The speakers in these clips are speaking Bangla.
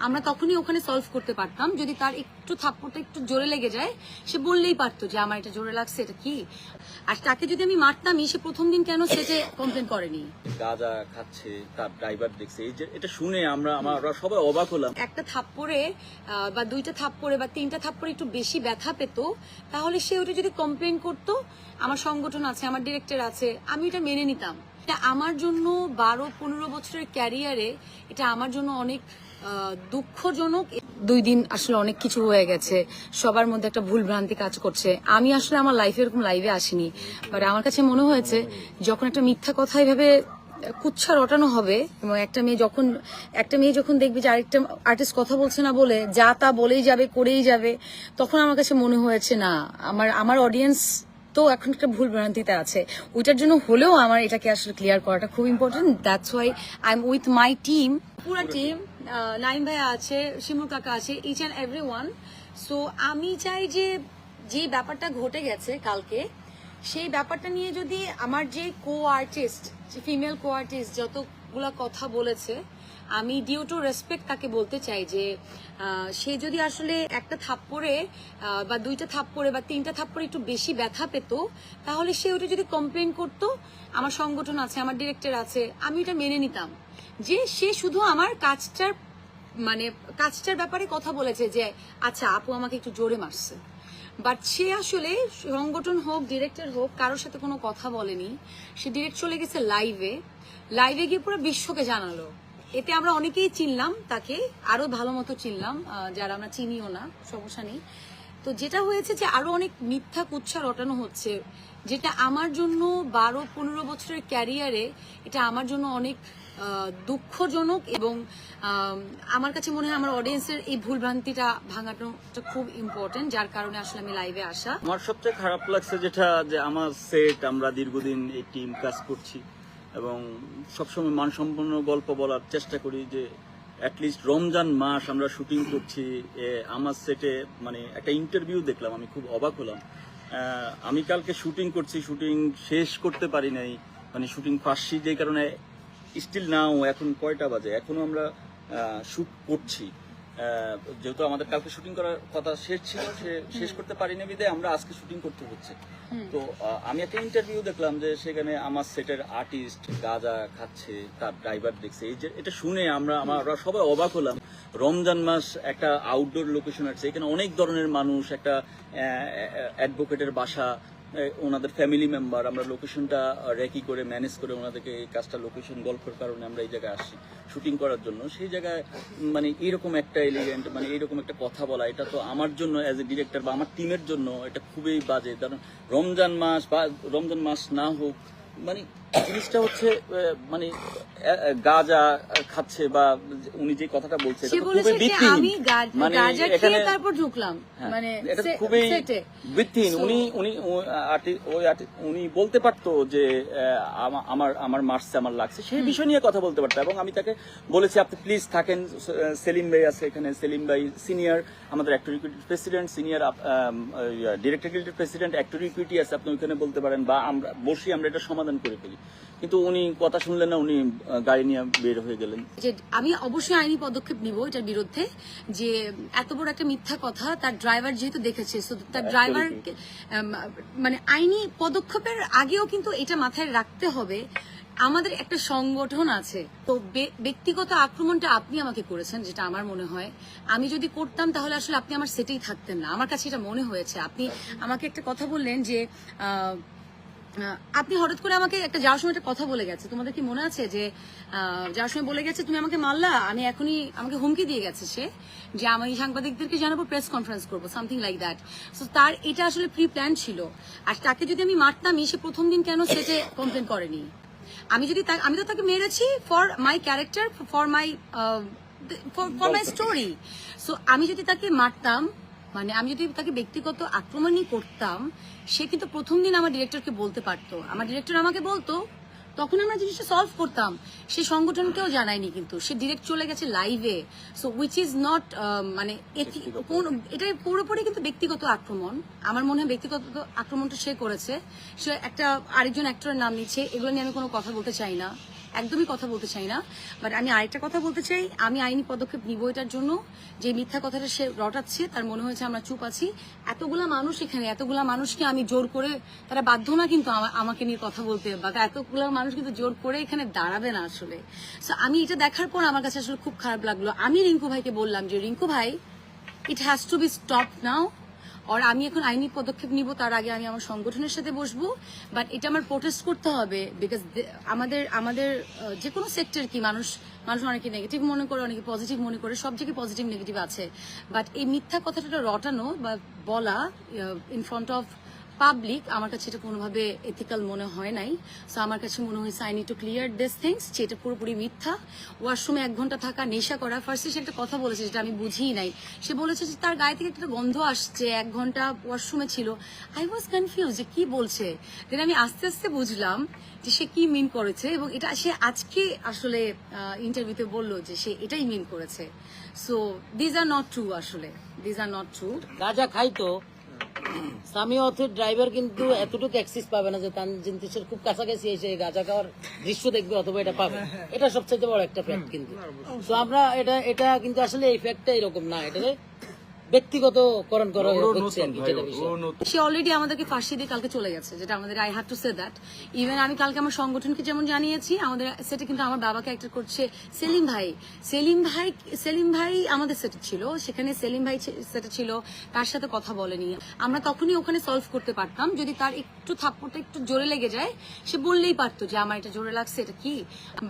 আমরা তখনই ওখানে সলভ করতে পারতাম। যদি তার একটু থাপ্পড়টা একটু জোরে লেগে যায়, সে বললেই পারতো যে আমার এটা জোরে লাগছে, এটা কি। আর তাকে যদি আমি মারতামই, সে প্রথম দিন কেন সেটে কমপ্লেন করেনি? গাঁজা খাচ্ছে, তার ড্রাইভার দেখছে, এই যে এটা শুনে আমরা সবাই অবাক হলাম। একটা থাপ্পড়ে বা দুইটা থাপ্পড়ে বা তিনটা থাপ্পড়ে একটু বেশি ব্যথা পেত, তাহলে সে ওটা যদি কমপ্লেন করতো, আমার সংগঠন আছে, আমার ডিরেক্টর আছে, আমি এটা মেনে নিতাম। এটা আমার জন্য 12-15 বছরের ক্যারিয়ারে এটা আমার জন্য অনেক দুঃখজনক। 2 দিন আসলে অনেক কিছু হয়ে গেছে, সবার মধ্যে একটা ভুল ভ্রান্তি কাজ করছে। আমি আসলে আমার লাইফে এরকম লাইভে আসিনি, বাট আমার কাছে মনে হয়েছে যখন একটা মিথ্যা কথা এভাবে কুচ্ছা রটানো হবে, এবং একটা মেয়ে যখন দেখবে যে আরেকটা আর্টিস্ট কথা বলছে না বলে যা তা বলেই যাবে, করেই যাবে, তখন আমার কাছে মনে হয়েছে না, আমার অডিয়েন্স তো এখন একটা ভুল ভ্রান্তিতে আছে, ওইটার জন্য হলেও আমার এটাকে আসলে ক্লিয়ার করাটা খুব important. That's why I am with my team, পুরো টিম। নাইম ভাইয়া আছে, শিমুল কাকা আছে, ইচ অ্যান্ড এভরিওয়ান। সো আমি চাই যে ব্যাপারটা ঘটে গেছে কালকে, সেই ব্যাপারটা নিয়ে যদি আমার যে আর্টিস্ট, যে ফিমেল আর্টিস্ট যতগুলা কথা বলেছে, আমি ডিউ টু রেসপেক্ট তাকে বলতে চাই যে সে যদি আসলে একটা থাপ্পড়ে বা দুইটা থাপ্পড়ে বা তিনটা থাপ্পড়ে একটু বেশি ব্যথা পেত, তাহলে সে ওটা যদি কমপ্লেন করতো, আমার সংগঠন আছে, আমার ডিরেক্টর আছে, আমি এটা মেনে নিতাম। যে সে শুধু আমার কাজটার ব্যাপারে কথা বলেছে যে আচ্ছা আপু আমাকে একটু জোরে মারছে, বাট সে আসলে সংগঠন হোক, ডিরেক্টর হোক, কারোর সাথে কোনো কথা বলেনি। সে ডিরেক্ট চলে গেছে লাইভে গিয়ে পুরো বিশ্বকে জানালো। এতে আমরা অনেকেই চিনলাম তাকে, আরো ভালো মতো চিনলাম, যারা আমরা চিনিও না, সমস্যা নেই। তো যেটা হয়েছে যে আরো অনেক মিথ্যা কুচ্ছা রটানো হচ্ছে, যেটা আমার জন্য 12-15 বছরের ক্যারিয়ারে এটা আমার জন্য অনেক দুঃখজনক। এবং আমার কাছে মনে হয় আমার অডিয়েন্সের এই ভুলভ্রান্তিটা ভাঙানোটা খুব ইম্পর্টেন্ট, যার কারণে আসলে আমি লাইভে আসা। আমার সবচেয়ে খারাপ লাগছে যেটা, যে আমার সেট, আমরা দীর্ঘদিন এই টিম কাজ করছি এবং সবসময় মানসম্পন্ন গল্প বলার চেষ্টা করি, যে অ্যাটলিস্ট রমজান মাস আমরা শুটিং করছি। আমার সেটে মানে একটা ইন্টারভিউ দেখলাম, আমি খুব অবাক হলাম। আমি কালকে শুটিং করছি, শুটিং শেষ করতে পারি নাই, মানে শুটিং পাচ্ছি, যে কারণে স্টিল নাও এখন কয়টা বাজে, এখনো আমরা শুট করছি। যেহেতু আমাদের কালকে শুটিং করার কথা শেষ ছিল, শেষ করতে পারিনি বিধায় আমরা আজকে শুটিং করতে হচ্ছে। তো আমি একটা ইন্টারভিউ দেখলাম যে সেখানে আমার সেটের আর্টিস্ট গাঁজা খাচ্ছে, তার ড্রাইভার দেখছে, এই যে এটা শুনে আমরা সবাই অবাক হলাম। রমজান মাস, একটা আউটডোর লোকেশন আছে, এখানে অনেক ধরনের মানুষ, একটা অ্যাডভোকেটের বাসা, ওনাদের ফ্যামিলি মেম্বার, আমরা লোকেশনটা রেকি করে ম্যানেজ করে ওনাদেরকে এই কাজটা লোকেশন গল্পের কারণে আমরা এই জায়গায় আসছি শুটিং করার জন্য। সেই জায়গায় মানে এরকম একটা এলিগেন্ট, মানে এরকম একটা কথা বলা, এটা তো আমার জন্য অ্যাজ এ ডিরেক্টর বা আমার টিমের জন্য এটা খুবই বাজে। কারণ রমজান মাস বা রমজান মাস না হোক, মানে জিনিসটা হচ্ছে মানে গাঁজা খাচ্ছে বা উনি যে কথাটা বলছে এটা খুবই ভিত্তিহীন। মানে এখানে তারপর ঢুকলাম, মানে এটা খুবই ভিত্তিহীন। উনি বলতে পারতো যে আমার মারছে, আমার লাগছে, সেই বিষয় নিয়ে কথা বলতে পারতো। এবং আমি তাকে বলেছি আপনি প্লিজ থাকেন, সেলিম ভাই আছে এখানে, সেলিম ভাই সিনিয়র আমাদের actor equity president, senior director গিল্ডের প্রেসিডেন্ট, অ্যাক্টর ইকুইটি আছে, আপনি ওইখানে বলতে পারেন, বা আমরা বসি, আমরা এটা সমাধান করে ফেলি। কিন্তু উনি কথা শুনলেন না, উনি গাড়ি নিয়ে বের হয়ে গেলেন। যে আমি অবশ্যই আইনি পদক্ষেপ নিব এটার বিরুদ্ধে, যে এত বড় একটা মিথ্যা কথা তার ড্রাইভার যেহেতু দেখেছে, তার ড্রাইভার মানে আইনি পদক্ষেপের আগেও কিন্তু এটা মাথায় রাখতে হবে, আমাদের একটা সংগঠন আছে। তো ব্যক্তিগত আক্রমণটা আপনি আমাকে করেছেন, যেটা আমার মনে হয় আমি যদি করতাম তাহলে আসলে আপনি আমার সেটেই থাকতেন না, আমার কাছে এটা মনে হয়েছে। আপনি আমাকে একটা কথা বললেন যে আপনি হঠাৎ করে আমাকে একটা যাওয়ার সময় একটা কথা বলে গেছে, তোমাদের কি মনে আছে যে যাওয়ার সময় বলে গেছে তুমি আমাকে মারলা, আমি এখনই, আমাকে হুমকি দিয়ে গেছে সে, যে আমি সাংবাদিকদেরকে জানাবো, প্রেস কনফারেন্স করবো, সামথিং লাইক দ্যাট। সো তার এটা আসলে প্রি প্ল্যান ছিল। আর তাকে যদি আমি মারতামই, সে প্রথম দিন কেন সেটে কমপ্লেন করেনি? আমি তো তাকে মেরেছি for my character, for my story. So আমি যদি তাকে মারতাম, মানে আমি যদি তাকে ব্যক্তিগত আক্রমণই করতাম, সে কিন্তু প্রথম দিন আমার ডিরেক্টরকে বলতে পারতো, আমার ডিরেক্টর আমাকে বলতো, তখন আমরা জিনিসটা সলভ করতাম। সে সংগঠনকেও জানায়নি, কিন্তু সে ডিরেক্ট চলে গেছে লাইভে। সো উইচ ইজ নট মানে এটা পুরোপুরি কিন্তু ব্যক্তিগত আক্রমণ। আমার মনে হয় ব্যক্তিগত আক্রমণটা সে করেছে, সে একটা আরেকজন অ্যাক্টরের নাম নিচ্ছে, এগুলো নিয়ে আমি কোনো কথা বলতে চাই না। একদমই কথা বলতে চাই না। বাট আমি আরেকটা কথা বলতে চাই, আমি আইনি পদক্ষেপ নিব এটার জন্য। যে মিথ্যা কথাটা সে রটাচ্ছে, তার মনে হয়েছে আমরা চুপ আছি। এতগুলা মানুষ এখানে, এতগুলা মানুষকে আমি জোর করে, তারা বাধ্য না কিন্তু আমাকে নিয়ে কথা বলতে, বা এতগুলা মানুষ কিন্তু জোর করে এখানে দাঁড়াবে না আসলে। সো আমি এটা দেখার পর আমার কাছে আসলে খুব খারাপ লাগলো। আমি রিঙ্কু ভাইকে বললাম যে রিঙ্কু ভাই, it has to be stop now. আর আমি এখন আইনি পদক্ষেপ নিব, তার আগে আমি আমার সংগঠনের সাথে বসবো। বাট এটা আমার প্রোটেস্ট করতে হবে, বিকজ আমাদের যে কোনো সেক্টর কি মানুষ অনেকে নেগেটিভ মনে করে, অনেকে পজিটিভ মনে করে, সব জায়গায় পজিটিভ নেগেটিভ আছে। বাট এই মিথ্যা কথাটা রটানো বা বলা ইন ফ্রন্ট অফ পাবলিক, আমার কাছে এটা কোনোভাবে এথিক্যাল মনে হয় নাই। সো আমার কাছে মনে হয়েছে I need to clear this things, যেটা পুরোপুরি মিথ্যা। ওয়াশরুমে 1 ঘন্টা থাকা, নেশা করা। ফার্স্টে সে একটা কথা বলেছে যেটা আমি বুঝিই নাই। সে বলেছে যে তার গায়ে থেকে একটা গন্ধ আসছে, 1 ঘন্টা ওয়াশরুমে ছিল। আই ওয়াজ কনফিউজ যে কি বলছে। দেন আমি আস্তে আস্তে বুঝলাম যে সে কি মিন করেছে, এবং এটা সে আজকে আসলে ইন্টারভিউতে বললো যে সে এটাই মিন করেছে। So these are not true, আসলে দিজ আর নট ট্রু। গাঁজা খাইতো স্বামী অথর ড্রাইভার কিন্তু এতটুকু অ্যাক্সেস পাবে না যে তানজিন তিশার খুব কাছাকাছি এসে গাঁজা খাওয়ার দৃশ্য দেখবে অথবা এটা পাবে। এটা সবচেয়ে বড় একটা ফ্যাক্ট কিন্তু। তো আমরা এটা কিন্তু আসলে এই ফ্যাক্টটা এরকম না, এটা ব্যক্তিগতকরণ করা হচ্ছে আর কি, যেটা বিষয়। সে অলরেডি আমাদেরকে ফাঁসি দিয়ে কালকে চলে গেছে, যেটা আমাদের I have to say that. Even আমি কালকে আমার সংগঠনকে যেমন জানিয়েছি, আমাদের সেটে কিন্তু আমার বাবাকে একটা করছে সেলিম ভাই আমাদের সেটে ছিল, সেখানে সেলিম ভাই সেটে ছিল, তার সাথে কথা বলেনি। আমরা তখনই ওখানে সলভ করতে পারতাম, যদি তার একটু থাপ্পড়টা একটু জোরে লেগে যায়, সে বললেই পারতো যে আমার এটা জোরে লাগছে, এটা কি।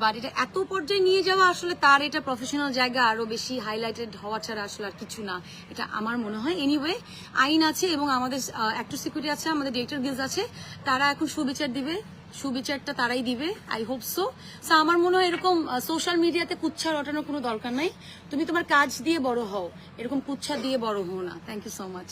বাট এটা এত পর্যায়ে নিয়ে যাওয়া, আসলে তার এটা প্রফেশনাল জায়গা, আরো বেশি হাইলাইটেড হওয়া ছাড়া আসলে আর কিছু না, এটা আমার মনে হয়। এনিওয়ে, আইন আছে এবং আমাদের অ্যাক্টর সিকিউরিটি আছে, আমাদের ডিরেক্টর গিলস আছে, তারা এখন সুবিচার দিবে, সুবিচারটা তারাই দিবে, আই হোপ সো। আমার মনে হয় এরকম সোশ্যাল মিডিয়াতে কুচ্ছা রটানোর কোনো দরকার নাই। তুমি তোমার কাজ দিয়ে বড় হও, এরকম কুচ্ছা দিয়ে বড় হও না। Thank you so much.